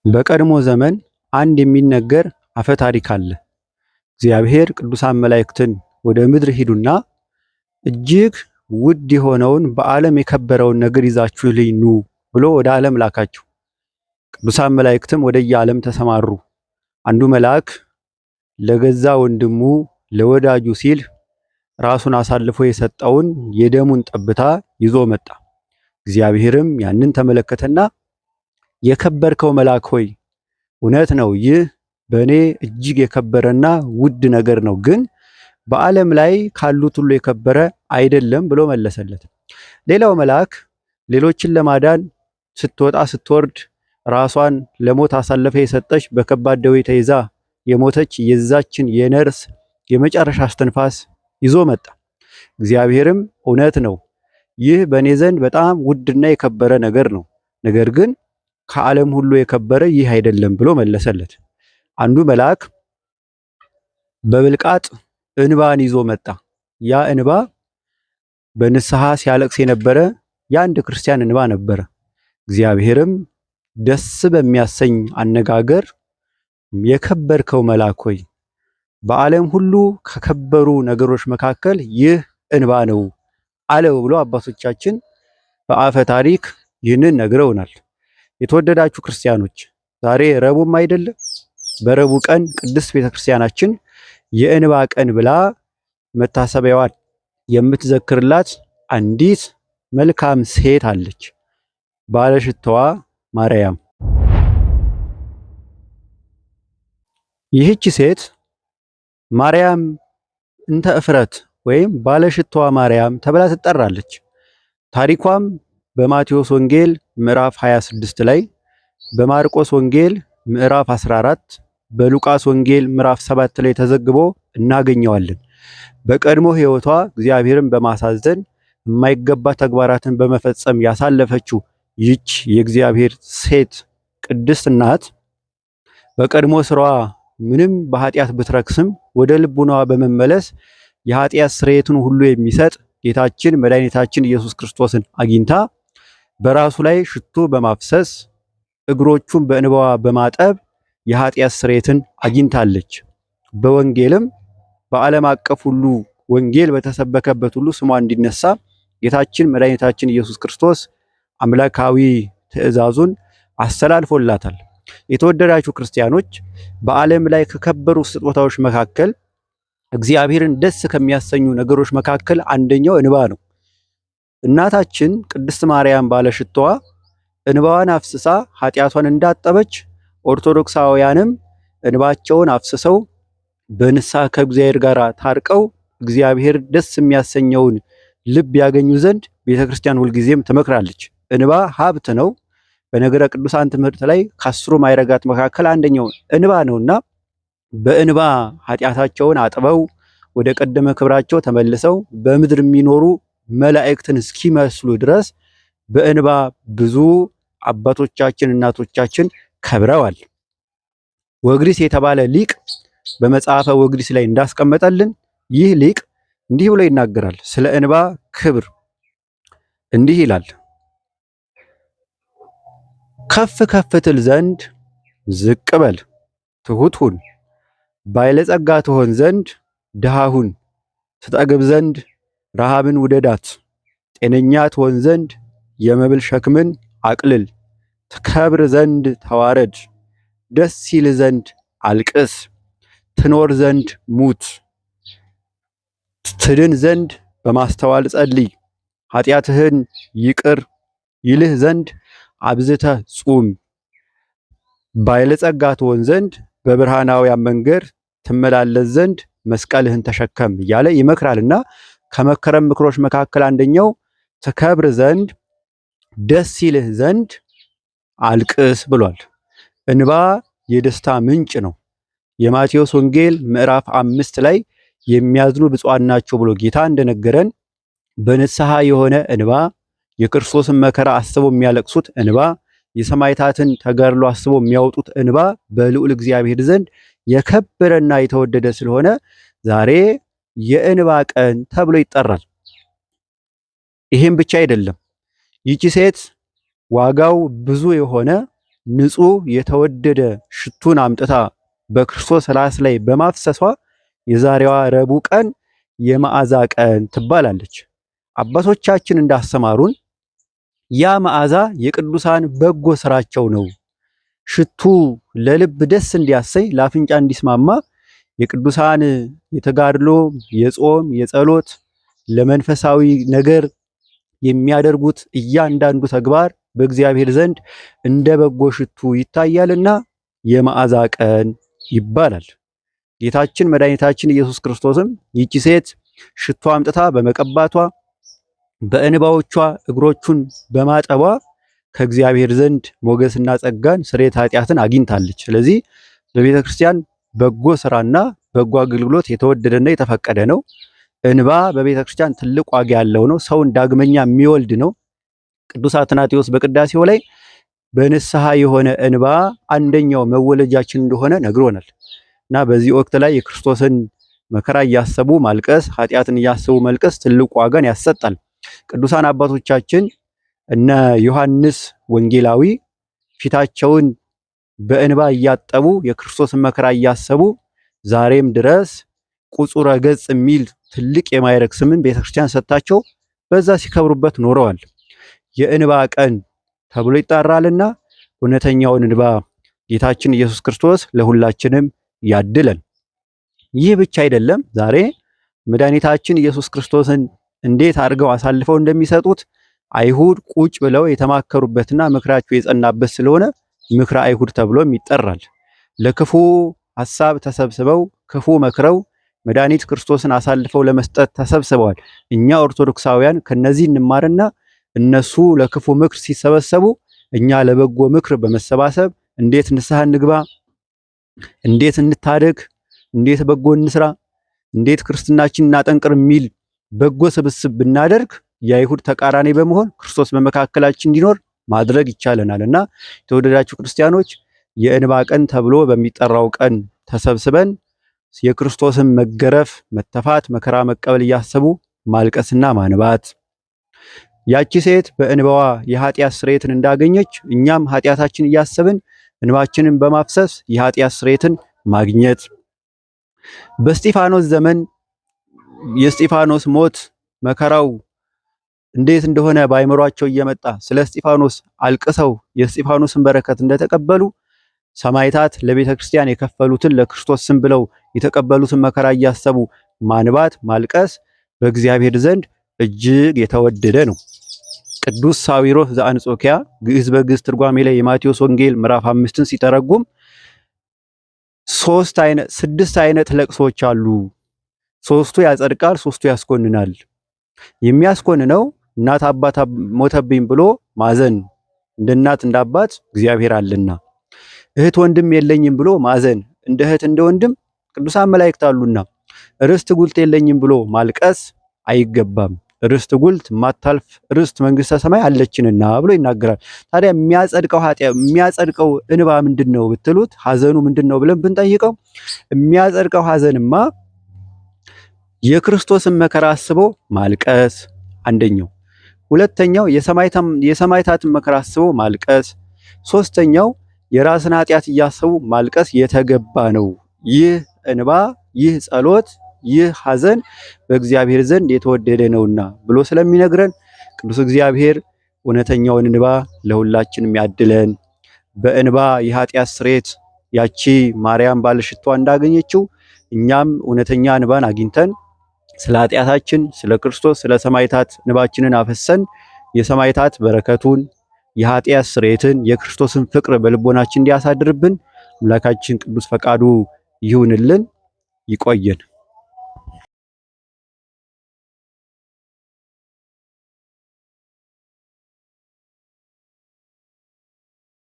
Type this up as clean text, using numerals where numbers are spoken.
በቀድሞ ዘመን አንድ የሚነገር አፈ ታሪክ አለ። እግዚአብሔር ቅዱሳን መላእክትን ወደ ምድር ሂዱና እጅግ ውድ የሆነውን በዓለም የከበረውን ነገር ይዛችሁልኝ ኑ ብሎ ወደ ዓለም ላካቸው። ቅዱሳን መላእክትም ወደ የዓለም ተሰማሩ። አንዱ መልአክ ለገዛ ወንድሙ ለወዳጁ ሲል ራሱን አሳልፎ የሰጠውን የደሙን ጠብታ ይዞ መጣ። እግዚአብሔርም ያንን ተመለከተና የከበርከው መልአክ ሆይ እውነት ነው፣ ይህ በእኔ እጅግ የከበረና ውድ ነገር ነው፣ ግን በዓለም ላይ ካሉት ሁሉ የከበረ አይደለም ብሎ መለሰለት። ሌላው መልአክ ሌሎችን ለማዳን ስትወጣ ስትወርድ ራሷን ለሞት አሳልፋ የሰጠች በከባድ ደዌ ተይዛ የሞተች የዛችን የነርስ የመጨረሻ እስትንፋስ ይዞ መጣ። እግዚአብሔርም እውነት ነው፣ ይህ በእኔ ዘንድ በጣም ውድና የከበረ ነገር ነው፣ ነገር ግን ከዓለም ሁሉ የከበረ ይህ አይደለም ብሎ መለሰለት። አንዱ መልአክ በብልቃጥ እንባን ይዞ መጣ። ያ እንባ በንስሐ ሲያለቅስ የነበረ የአንድ ክርስቲያን እንባ ነበረ። እግዚአብሔርም ደስ በሚያሰኝ አነጋገር የከበርከው መልአክ ሆይ በዓለም ሁሉ ከከበሩ ነገሮች መካከል ይህ እንባ ነው አለው ብሎ አባቶቻችን በአፈ ታሪክ ይህንን ነግረውናል። የተወደዳችሁ ክርስቲያኖች ዛሬ ረቡዕም አይደለም። በረቡዕ ቀን ቅድስት ቤተክርስቲያናችን የእንባ ቀን ብላ መታሰቢያዋን የምትዘክርላት አንዲት መልካም ሴት አለች፣ ባለሽታዋ ማርያም። ይህች ሴት ማርያም እንተ እፍረት ወይም ባለሽታዋ ማርያም ተብላ ትጠራለች። ታሪኳም በማቴዎስ ወንጌል ምዕራፍ 26 ላይ፣ በማርቆስ ወንጌል ምዕራፍ 14፣ በሉቃስ ወንጌል ምዕራፍ 7 ላይ ተዘግቦ እናገኘዋለን። በቀድሞ ሕይወቷ እግዚአብሔርን በማሳዘን የማይገባ ተግባራትን በመፈጸም ያሳለፈችው ይች የእግዚአብሔር ሴት ቅድስት እናት በቀድሞ ስራዋ ምንም በኃጢአት ብትረክስም ወደ ልቡናዋ በመመለስ የኃጢአት ስርየትን ሁሉ የሚሰጥ ጌታችን መድኃኒታችን ኢየሱስ ክርስቶስን አግኝታ በራሱ ላይ ሽቶ በማፍሰስ እግሮቹን በእንባዋ በማጠብ የኃጢአት ስርየትን አግኝታለች። በወንጌልም በዓለም አቀፍ ሁሉ ወንጌል በተሰበከበት ሁሉ ስሟ እንዲነሳ ጌታችን መድኃኒታችን ኢየሱስ ክርስቶስ አምላካዊ ትእዛዙን አስተላልፎላታል። የተወደዳችሁ ክርስቲያኖች በዓለም ላይ ከከበሩ ስጦታዎች መካከል እግዚአብሔርን ደስ ከሚያሰኙ ነገሮች መካከል አንደኛው እንባ ነው። እናታችን ቅድስት ማርያም ባለሽታዋ እንባዋን አፍስሳ ኃጢአቷን እንዳጠበች ኦርቶዶክሳውያንም እንባቸውን አፍስሰው በንስሐ ከእግዚአብሔር ጋር ታርቀው እግዚአብሔር ደስ የሚያሰኘውን ልብ ያገኙ ዘንድ ቤተክርስቲያን ሁልጊዜም ትመክራለች። እንባ ሀብት ነው። በነገረ ቅዱሳን ትምህርት ላይ ከአስሩ ማዕረጋት መካከል አንደኛው እንባ ነውና በእንባ ኃጢአታቸውን አጥበው ወደ ቀደመ ክብራቸው ተመልሰው በምድር የሚኖሩ መላእክትን እስኪመስሉ ድረስ በእንባ ብዙ አባቶቻችን እናቶቻችን ከብረዋል። ወግሪስ የተባለ ሊቅ በመጽሐፈ ወግሪስ ላይ እንዳስቀመጠልን ይህ ሊቅ እንዲህ ብሎ ይናገራል ስለ እንባ ክብር። እንዲህ ይላል፣ ከፍ ከፍ ትል ዘንድ ዝቅ በል፣ ትሑት ሁን፣ ባለጸጋ ትሆን ዘንድ ድሃ ሁን፣ ትጠግብ ዘንድ ረሃብን ውደዳት፣ ጤነኛ ትሆን ዘንድ የመብል ሸክምን አቅልል፣ ትከብር ዘንድ ተዋረድ፣ ደስ ይል ዘንድ አልቅስ፣ ትኖር ዘንድ ሙት፣ ትድን ዘንድ በማስተዋል ጸልይ፣ ኃጢአትህን ይቅር ይልህ ዘንድ አብዝተህ ጹም፣ ባለጸጋ ትሆን ዘንድ በብርሃናውያን መንገድ ትመላለስ ዘንድ መስቀልህን ተሸከም እያለ ይመክራልና ከመከረም ምክሮች መካከል አንደኛው ትከብር ዘንድ ደስ ይልህ ዘንድ አልቅስ ብሏል። እንባ የደስታ ምንጭ ነው። የማቴዎስ ወንጌል ምዕራፍ 5 ላይ የሚያዝኑ ብፁዓን ናቸው ብሎ ጌታ እንደነገረን በንስሐ የሆነ እንባ፣ የክርስቶስን መከራ አስበው የሚያለቅሱት እንባ፣ የሰማዕታትን ተጋድሎ አስበው የሚያወጡት እንባ በልዑል እግዚአብሔር ዘንድ የከበረና የተወደደ ስለሆነ ዛሬ የእንባ ቀን ተብሎ ይጠራል። ይሄም ብቻ አይደለም። ይቺ ሴት ዋጋው ብዙ የሆነ ንጹሕ የተወደደ ሽቱን አምጥታ በክርስቶስ ራስ ላይ በማፍሰሷ የዛሬዋ ረቡዕ ቀን የመዓዛ ቀን ትባላለች። አባቶቻችን እንዳስተማሩን ያ መዓዛ የቅዱሳን በጎ ስራቸው ነው። ሽቱ ለልብ ደስ እንዲያሰኝ ለአፍንጫ እንዲስማማ የቅዱሳን የተጋድሎ፣ የጾም፣ የጸሎት ለመንፈሳዊ ነገር የሚያደርጉት እያንዳንዱ ተግባር በእግዚአብሔር ዘንድ እንደ በጎ ሽቱ ይታያልና የመዓዛ ቀን ይባላል። ጌታችን መድኃኒታችን ኢየሱስ ክርስቶስም ይቺ ሴት ሽቱ አምጥታ በመቀባቷ በእንባዎቿ እግሮቹን በማጠቧ ከእግዚአብሔር ዘንድ ሞገስና ጸጋን ስርየተ ኃጢአትን አግኝታለች። ስለዚህ በቤተ ክርስቲያን በጎ ስራና በጎ አገልግሎት የተወደደና የተፈቀደ ነው። እንባ በቤተ ክርስቲያን ትልቅ ዋጋ ያለው ነው። ሰውን ዳግመኛ የሚወልድ ነው። ቅዱስ አትናቴዎስ በቅዳሴው ላይ በንስሐ የሆነ እንባ አንደኛው መወለጃችን እንደሆነ ነግሮናል እና በዚህ ወቅት ላይ የክርስቶስን መከራ እያሰቡ ማልቀስ፣ ኃጢአትን እያሰቡ መልቀስ ትልቅ ዋጋን ያሰጣል። ቅዱሳን አባቶቻችን እነ ዮሐንስ ወንጌላዊ ፊታቸውን በእንባ እያጠቡ የክርስቶስን መከራ እያሰቡ ዛሬም ድረስ ቁጹረ ገጽ የሚል ትልቅ የማይረግ ስምን ቤተክርስቲያን ሰጣቸው በዛ ሲከብሩበት ኖረዋል። የእንባ ቀን ተብሎ ይጠራልና እውነተኛውን እንባ ጌታችን ኢየሱስ ክርስቶስ ለሁላችንም ያድለን። ይህ ብቻ አይደለም። ዛሬ መድኃኒታችን ኢየሱስ ክርስቶስን እንዴት አድርገው አሳልፈው እንደሚሰጡት አይሁድ ቁጭ ብለው የተማከሩበትና ምክራቸው የጸናበት ስለሆነ ምክረ አይሁድ ተብሎም ይጠራል። ለክፉ ሐሳብ ተሰብስበው ክፉ መክረው መድኃኒት ክርስቶስን አሳልፈው ለመስጠት ተሰብስበዋል። እኛ ኦርቶዶክሳውያን ከነዚህ እንማርና እነሱ ለክፉ ምክር ሲሰበሰቡ እኛ ለበጎ ምክር በመሰባሰብ እንዴት ንስሐ እንግባ፣ እንዴት እንታደግ፣ እንዴት በጎ እንስራ፣ እንዴት ክርስትናችን እናጠንቅር የሚል በጎ ስብስብ ብናደርግ የአይሁድ ተቃራኒ በመሆን ክርስቶስ በመካከላችን እንዲኖር ማድረግ ይቻለናልና የተወደዳችሁ ክርስቲያኖች የእንባ ቀን ተብሎ በሚጠራው ቀን ተሰብስበን የክርስቶስን መገረፍ፣ መተፋት፣ መከራ መቀበል እያሰቡ ማልቀስና ማንባት ያቺ ሴት በእንባዋ የኃጢአት ስርየትን እንዳገኘች እኛም ኃጢአታችን እያሰብን እንባችንን በማፍሰስ የኃጢአት ስርየትን ማግኘት በእስጢፋኖስ ዘመን የእስጢፋኖስ ሞት መከራው እንዴት እንደሆነ ባይመሯቸው እየመጣ ስለ እስጢፋኖስ አልቅሰው የእስጢፋኖስን በረከት እንደተቀበሉ ሰማዕታት ለቤተ ክርስቲያን የከፈሉትን ለክርስቶስ ስም ብለው የተቀበሉትን መከራ እያሰቡ ማንባት ማልቀስ በእግዚአብሔር ዘንድ እጅግ የተወደደ ነው። ቅዱስ ሳዊሮስ ዘአንጾኪያ ግዕዝ በግዕዝ ትርጓሜ ላይ የማቴዎስ ወንጌል ምዕራፍ 5ን ሲተረጉም 6 አይነት ለቅሶች አሉ። 3ቱ ያጸድቃል፣ 3ቱ ያስኮንናል። የሚያስኮንነው እናት አባት ሞተብኝ ብሎ ማዘን፣ እንደ እናት እንደ አባት እግዚአብሔር አለና። እህት ወንድም የለኝም ብሎ ማዘን፣ እንደ እህት እንደ ወንድም ቅዱሳን መላእክት አሉና። ርስት ጉልት የለኝም ብሎ ማልቀስ አይገባም። ርስት ጉልት ማታልፍ ርስት መንግስተ ሰማይ አለችንና ብሎ ይናገራል። ታዲያ የሚያጸድቀው እንባ ምንድነው ብትሉት ሐዘኑ ምንድነው ብለን ብንጠይቀው የሚያጸድቀው ሐዘንማ የክርስቶስን መከራ አስቦ ማልቀስ አንደኛው፣ ሁለተኛው የሰማዕታትን መከራ አስቦ ማልቀስ፣ ሶስተኛው የራስን ኃጢአት እያሰቡ ማልቀስ የተገባ ነው። ይህ እንባ፣ ይህ ጸሎት፣ ይህ ሐዘን በእግዚአብሔር ዘንድ የተወደደ ነውና ብሎ ስለሚነግረን ቅዱስ እግዚአብሔር እውነተኛውን እንባ ለሁላችንም ያድለን። በእንባ የኃጢአት ስርየት ያቺ ማርያም ባለሽቷ እንዳገኘችው እኛም እውነተኛ እንባን አግኝተን ስለ ኃጢአታችን፣ ስለ ክርስቶስ፣ ስለ ሰማዕታት እንባችንን አፈሰን የሰማዕታት በረከቱን የኃጢአት ስርየትን የክርስቶስን ፍቅር በልቦናችን እንዲያሳድርብን አምላካችን ቅዱስ ፈቃዱ ይሁንልን። ይቆየን።